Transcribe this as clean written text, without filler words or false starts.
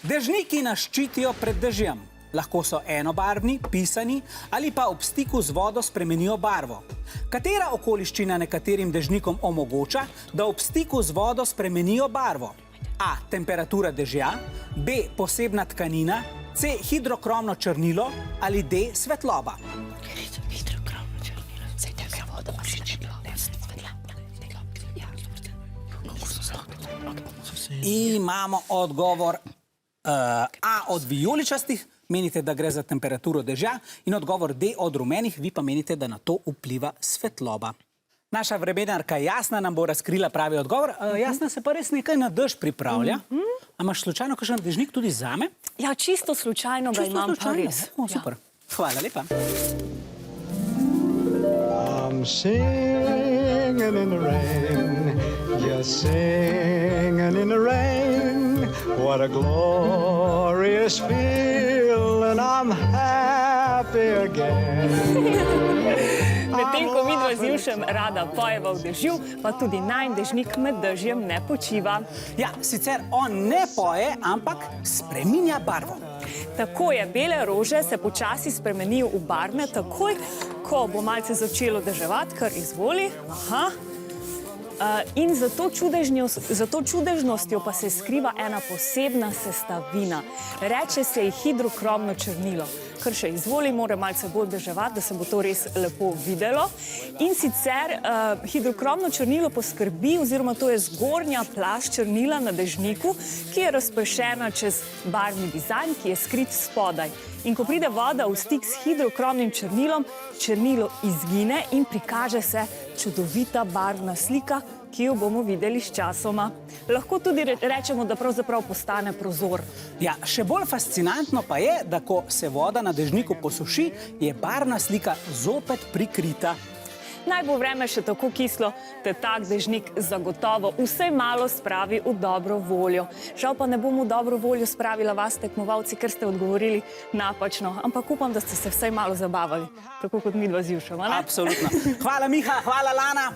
Dežniki nas ščitijo pred dežjem. Lahko so enobarvni, pisani ali pa ob stiku z vodo spremenijo barvo. Katera okoliščina nekaterim dežnikom omogoča, da ob stiku z vodo spremenijo barvo? A. Temperatura dežja, B. Posebna tkanina, C. Hidrokromno črnilo ali D. Svetloba. Imamo odgovor A od vijoličastih, menite, da gre za temperaturo dežja, in odgovor D od rumenih, vi pa menite, da na to vpliva svetloba. Naša vremenarka Jasna nam bo razkrila pravi odgovor. Jasna, se pa res nekaj na dež pripravlja. A imaš slučajno kakšen dežnik tudi zame? Ja, čisto slučajno ga imam pa res. Super. Hvala lepa. I'm singing in the rain, just singing in the rain. What a glorious feeling, I'm happy again. Medtem ko midva z Jušem rada pojeva v dežju, pa tudi najin dežnik med dežjem ne počiva. Ja, sicer on ne poje, ampak spreminja barvo. Tako je, bele rože se počasi spremenijo v barvne, takoj, ko bo malce začelo deževati, kar izvoli. Aha. In za to čudežnostjo pa se skriva ena posebna sestavina. Reče se ji hidrokromno črnilo. Kar še izvoli, mora malce bolj deževati, da se bo to res lepo videlo. In sicer hidrokromno črnilo poskrbi, oziroma to je zgornja plast črnila na dežniku, ki je razpršena čez barvni dizajn, ki je skrit spodaj. In ko pride voda v stik s hidrokromnim črnilom, črnilo izgine in prikaže se čudovita barvna slika, ki jo bomo videli s časoma. Lahko tudi rečemo, da pravzaprav postane prozor. Ja, še bolj fascinantno pa je, da ko se voda na dežniku posuši, je barvna slika zopet prikrita. Naj bo vreme še tako kislo, da tak dežnik zagotovo vsaj malo spravi v dobro voljo. Žal pa ne bom v dobro voljo spravila vas, tekmovalci, ker ste odgovorili napačno. Ampak upam, da ste se vsaj malo zabavali, tako kot midva z Jušem, a ne? Absolutno. Hvala, Miha, hvala, Lana.